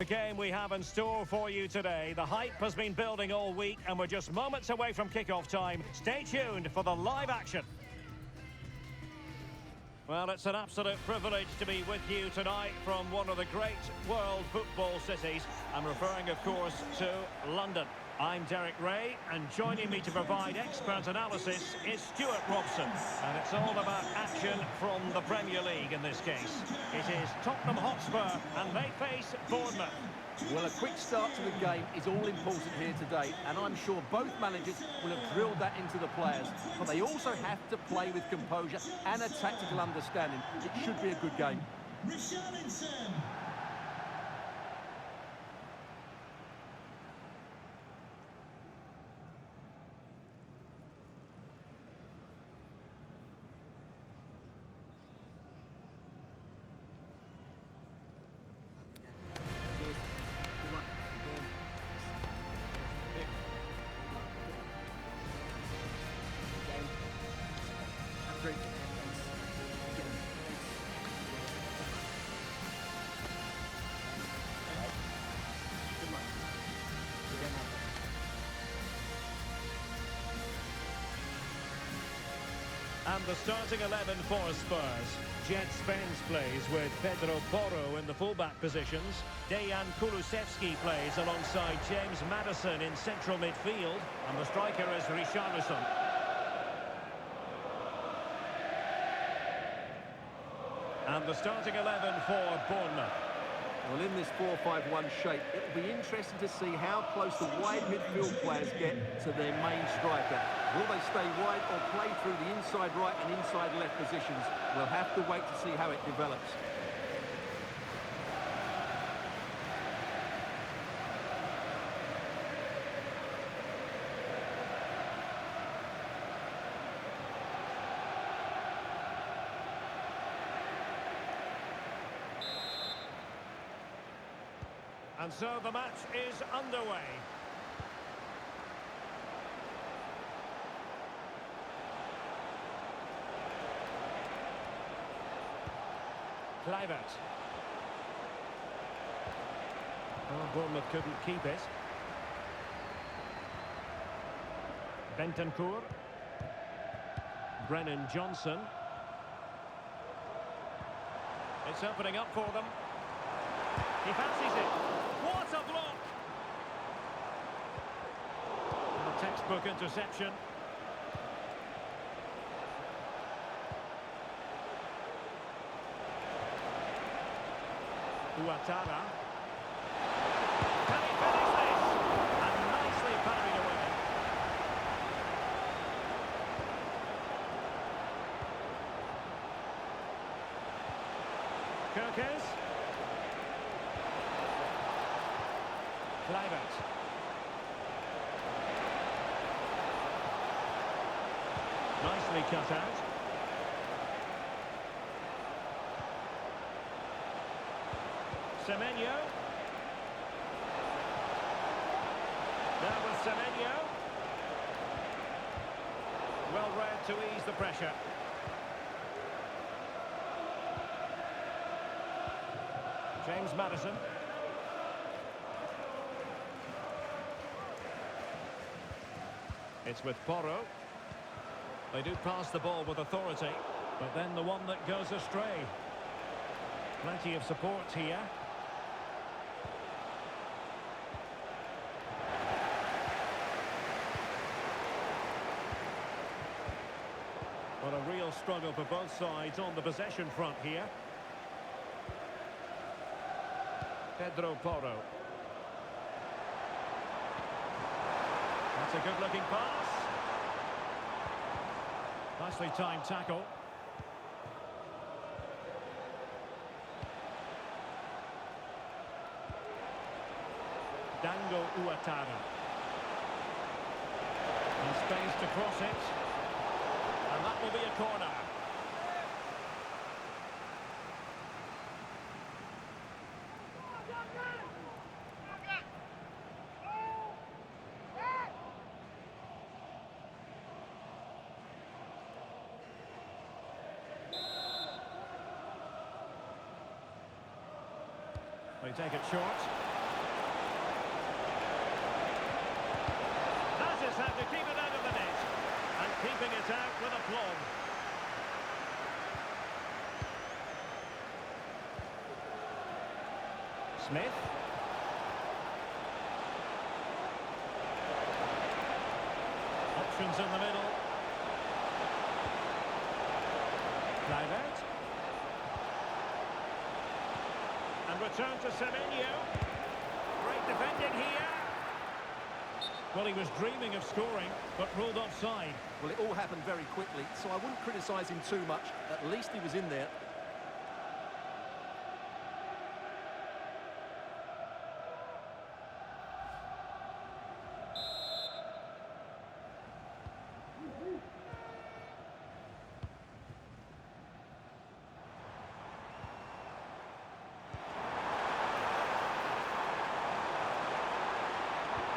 The game we have in store for you today. The hype has been building all week and we're just moments away from kickoff time. Stay tuned for the live action. Well, it's an absolute privilege to be with you tonight from one of the great world football cities. I'm referring, of course, to London. I'm Derek Ray, and joining me to provide expert analysis is Stuart Robson. And it's all about action from the Premier League in this case. It is Tottenham Hotspur, and they face Bournemouth. Well, a quick start to the game is all important here today, and I'm sure both managers will have drilled that into the players. But they also have to play with composure and a tactical understanding. It should be a good game. And the starting 11 for Spurs. Jet Spence plays with Pedro Porro in the fullback positions. Dejan Kulusevski plays alongside James Maddison in central midfield. And the striker is Richarlison. And the starting 11 for Bournemouth. Well, in this 4-5-1 shape, it will be interesting to see how close the wide midfield players get to their main striker. Will they stay wide or play through the inside right and inside left positions? We'll have to wait to see how it develops. And so the match is underway. Kluivert. Oh, Bournemouth couldn't keep it. Bentancur. Brennan Johnson. It's opening up for them. He fancies it. What a block! A textbook interception. Ouattara. Can he finish this? And nicely parried away. Kirkes. Kluivert. Nicely cut out. Semenyo. Now with Semenyo. Well read to ease the pressure. James Maddison. It's with Porro. They do pass the ball with authority, but then the one that goes astray. Plenty of support here. Well, a real struggle for both sides on the possession front here. Pedro Porro. That's a good-looking pass. Nicely timed tackle. Dango Ouattara. And space to cross it. And that will be a corner. They take it short. out with aplomb. Smith. Options in the middle. Kluivert. And return to Semenyo. Great defending here. Well, he was dreaming of scoring, but ruled offside. Well, it all happened very quickly, so I wouldn't criticise him too much. At least he was in there.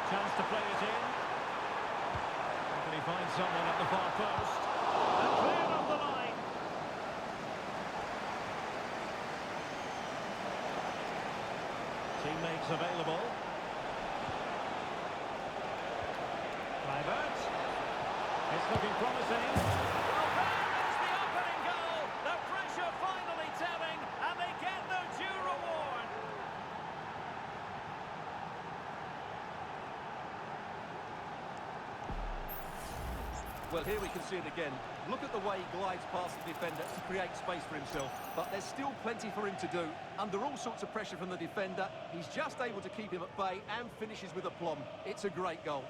Chance to play it in. Can he find someone at the far post? And cleared off the line. Teammates available. Kluivert. It's looking promising. Well, there is the opening goal. The pressure finally telling, and they get their due reward. Well, here we can see it again. Look at the way he glides past the defender to create space for himself. But there's still plenty for him to do. Under all sorts of pressure from the defender, he's just able to keep him at bay and finishes with aplomb. It's a great goal.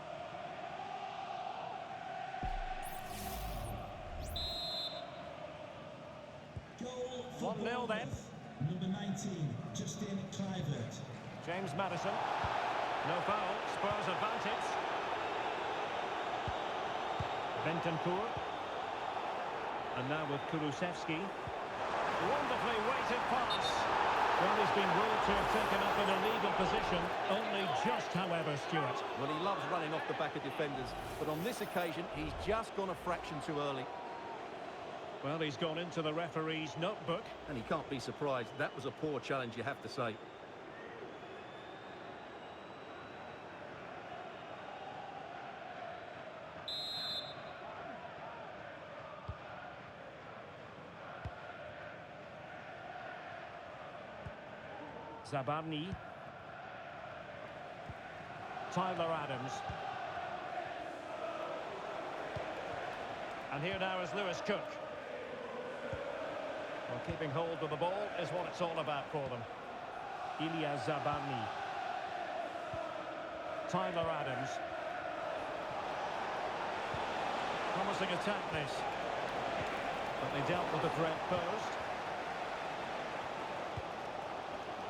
Goal for 1-0 then. Number 19, Justin Kluivert. James Maddison. No foul. Spurs advantage. Bentancur. And now with Kulusevski. Wonderfully weighted pass. Well, he's been ruled to have taken up an illegal position. Only just, however, Stuart. Well, he loves running off the back of defenders. But on this occasion, he's just gone a fraction too early. Well, he's gone into the referee's notebook. And he can't be surprised. That was a poor challenge, you have to say. Zabarni. Tyler Adams. And here now is Lewis Cook. Well, keeping hold of the ball is what it's all about for them. Ilya Zabarni. Tyler Adams. Promising attack this. But they dealt with the threat post.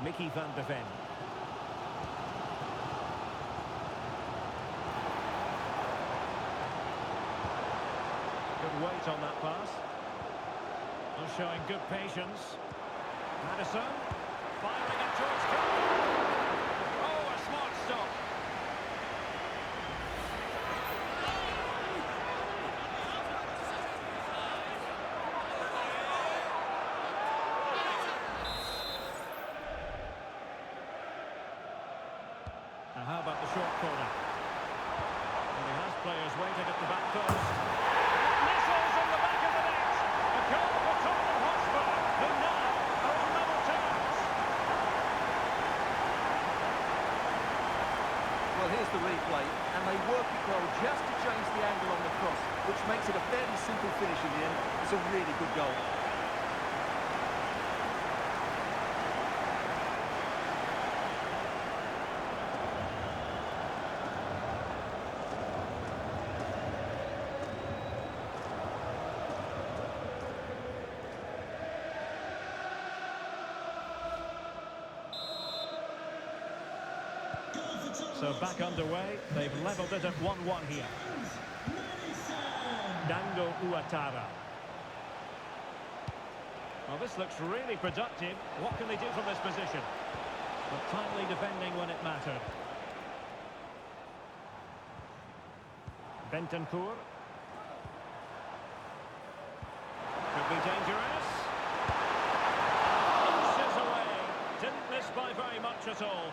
Mickey van de Ven. Good weight on that pass. And showing good patience. Maddison. Firing at George Cook. Oh, a smart stop. Now how about the short corner? Well, he has players waiting at the back post. Missiles in the back of the net. A goal for Tottenham Hotspur, who now are on level terms. Well, here's the replay, and they work it well just to change the angle on the cross, which makes it a fairly simple finish in the end. It's a really good goal. So back underway, they've levelled it at 1-1 here. Dango Ouattara. Well, this looks really productive. What can they do from this position? But timely defending when it mattered. Bentancur. Could be dangerous. Inches away. Didn't miss by very much at all.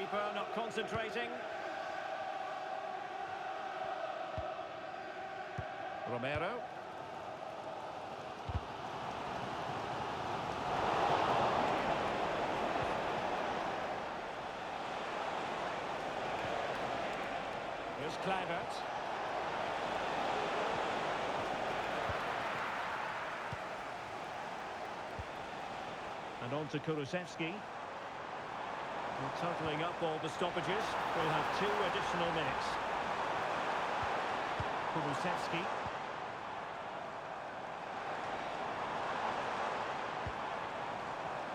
Keeper not concentrating. Romero. Here's Kluivert. And on to Kulusevski. We're totalling up all the stoppages. We'll have 2 additional minutes. Kulusevski.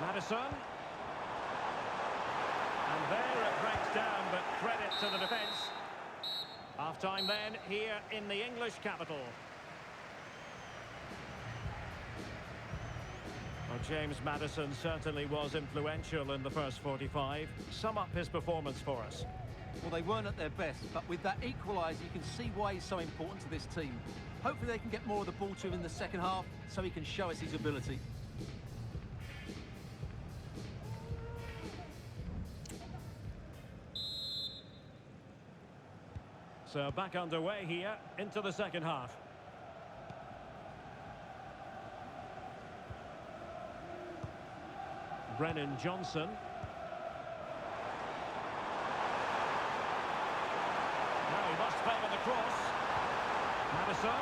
Maddison. And there it breaks down, but credit to the defence. Half-time then, here in the English capital. Well, James Maddison certainly was influential in the first 45. Sum up his performance for us. Well, they weren't at their best, but with that equaliser, you can see why he's so important to this team. Hopefully they can get more of the ball to him in the second half, so he can show us his ability. So back underway here into the second half. Brennan Johnson. Now he must favour the cross. Maddison.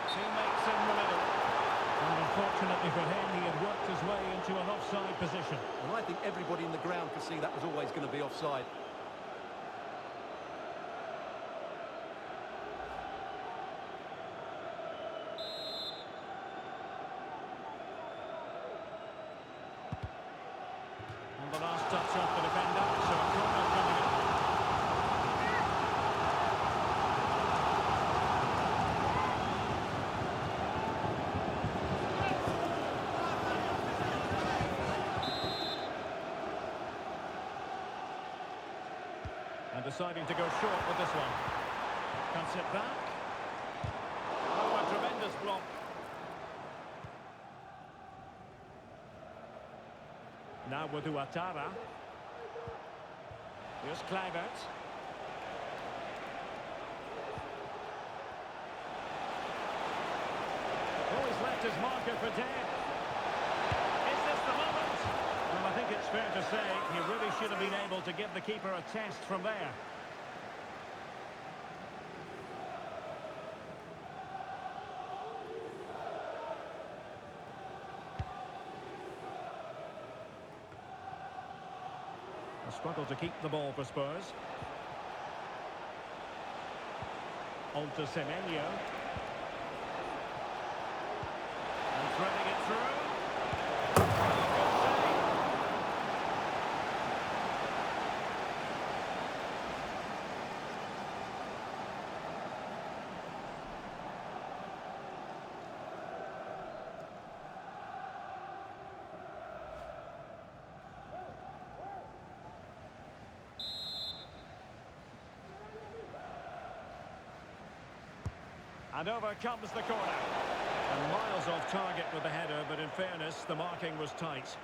Teammates in the middle. And unfortunately for him, he had worked his way into an offside position. And I think everybody in the ground could see that was always going to be offside. And the last touch off the defender, so a corner coming up. And deciding to go short with this one. Cuts it back. Oh, a tremendous block. Now with Ouattara. Here's Kluivert. Oh, he's left his marker for dead. Is this the moment? Well, I think it's fair to say he really should have been able to give the keeper a test from there. A struggle to keep the ball for Spurs. On to Semenyo. And threading it through. Good save. And over comes the corner. And miles off target with the header, but in fairness, the marking was tight.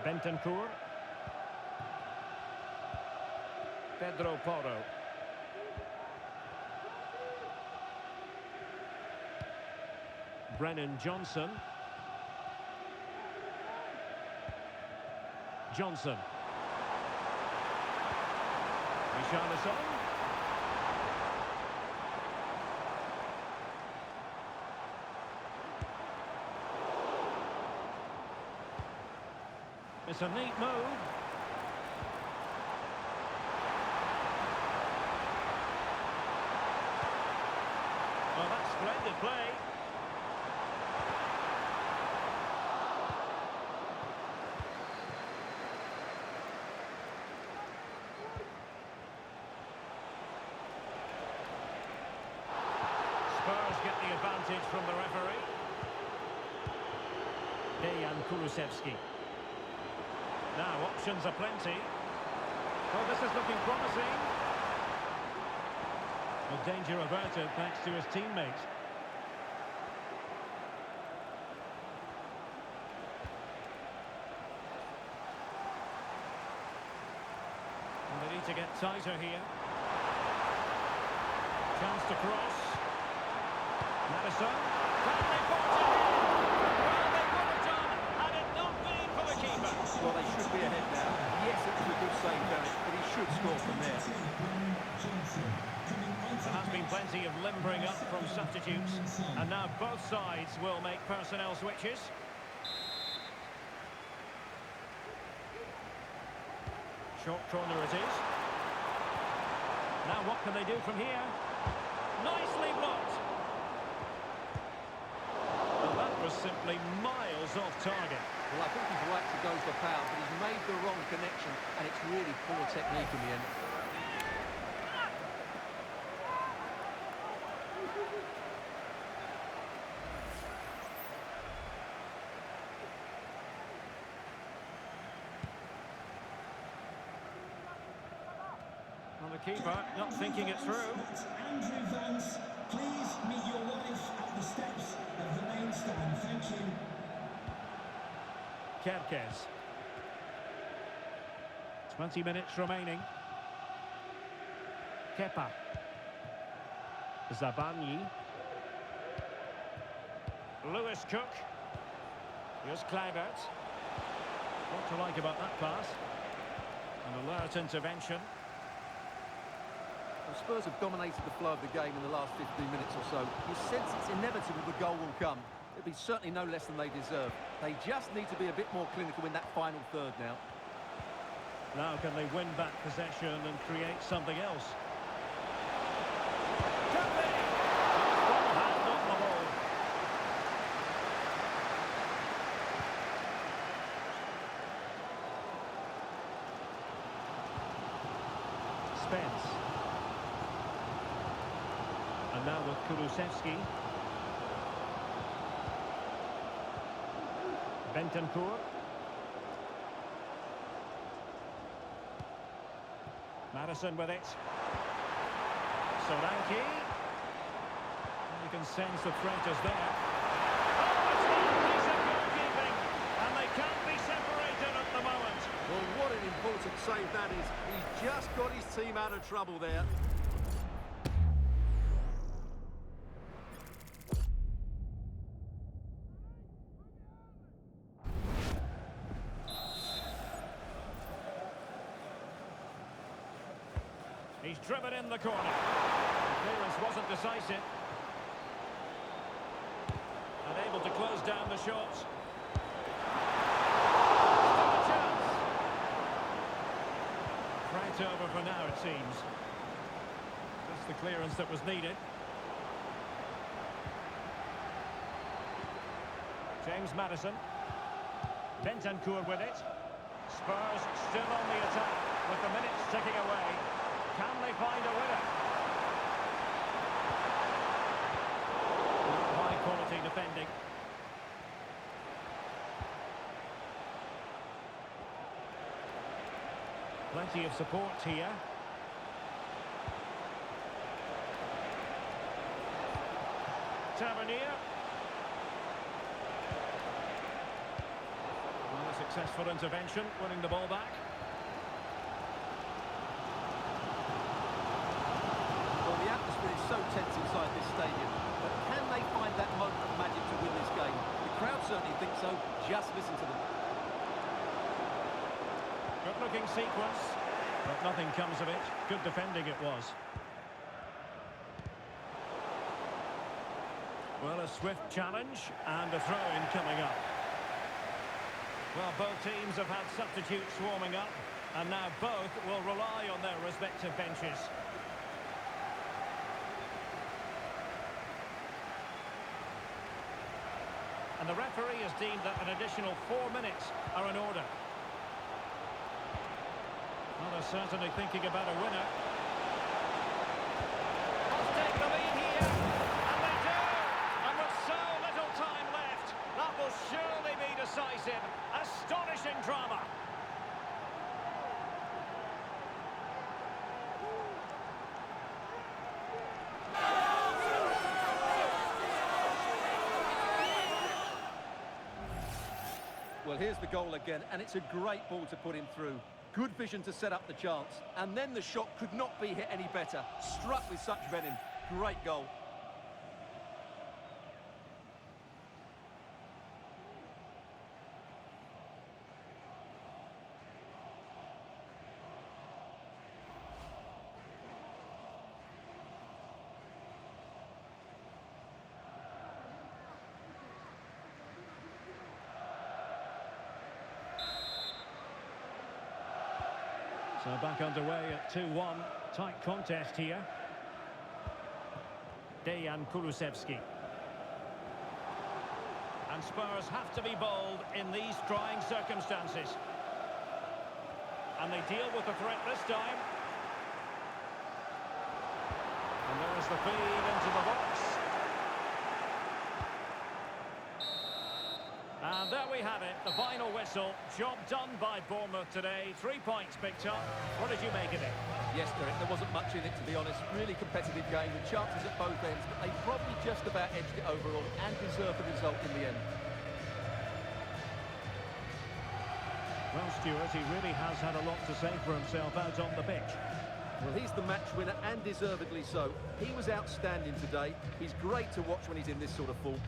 Bentancur. Pedro Porro. Brennan Johnson. Johnson. Richarlison. It's a neat move. Well, that's splendid play. Spurs get the advantage from the referee. Dejan Kulusevski. Now, options are plenty. Oh, this is looking promising. Well, danger averted thanks to his teammate. And they need to get tighter here. Chance to cross. Madison. Can they force it in? Well, they could have done, had it not been for the keeper. Well, they should be ahead now. Yes, it was a good save, Derek, but he should score from there. There has been plenty of limbering up from substitutes, and now both sides will make personnel switches. Short corner it is. Now what can they do from here? Nicely blocked. Well, that was simply miles off target. Well, I think he's right to go for foul, but he's made the wrong connection, and it's really poor technique in the end. Well, the keeper not thinking it through. Andrew Vance, please meet your wife at the steps of the main stand. Thank you. Kerkez. 20 minutes remaining. Kepa. Zabarnyi. Lewis Cook. Here's Kluivert. What to like about that pass? An alert intervention. The Spurs have dominated the flow of the game in the last 15 minutes or so. You sense it's inevitable the goal will come. It'll be certainly no less than they deserve. They just need to be a bit more clinical in that final third now. Now can they win back possession and create something else? Can they? One hand on the ball. Spence. And now with Kulusevski. Bentancur. Madison with it. Solanke. You can sense the threat is there. Oh, it's one piece of goalkeeping, and they can't be separated at the moment. Well, what an important save that is. He's just got his team out of trouble there. He's driven in the corner. The clearance wasn't decisive. Unable to close down the shot. Still a chance. Right over for now, it seems. That's the clearance that was needed. James Madison. Bentancur with it. Spurs still on the attack with the minutes ticking away. Can they find a winner? High quality defending. Plenty of support here. Tavernier. Well, a successful intervention, winning the ball back. So tense inside this stadium, but can they find that moment of magic to win this game? The crowd certainly think so. Just listen to them. Good looking sequence, but nothing comes of it. Good defending it was. Well, a swift challenge and a throw-in coming up. Well, both teams have had substitutes warming up, and now both will rely on their respective benches. And the referee has deemed that an additional 4 minutes are in order. Well, they're certainly thinking about a winner. Let's take the lead here. And they do! And with so little time left, that will surely be decisive. decisive, astonishing drama. Well, here's the goal again, and it's a great ball to put him through. Good vision to set up the chance, and then the shot could not be hit any better. Struck with such venom. Great goal. So back underway at 2-1. Tight contest here. Dejan Kulusevski. And Spurs have to be bold in these trying circumstances. And they deal with the threat this time. And there's the feed into the box. And there we have it, the final whistle. Job done by Bournemouth today. 3 points picked up. What did you make of it? Yes, Derek, there wasn't much in it, to be honest. Really competitive game with chances at both ends, but they probably just about edged it overall and deserved the result in the end. Well, Stuart, he really has had a lot to say for himself out on the pitch. Well, he's the match winner, and deservedly so. He was outstanding today. He's great to watch when he's in this sort of form.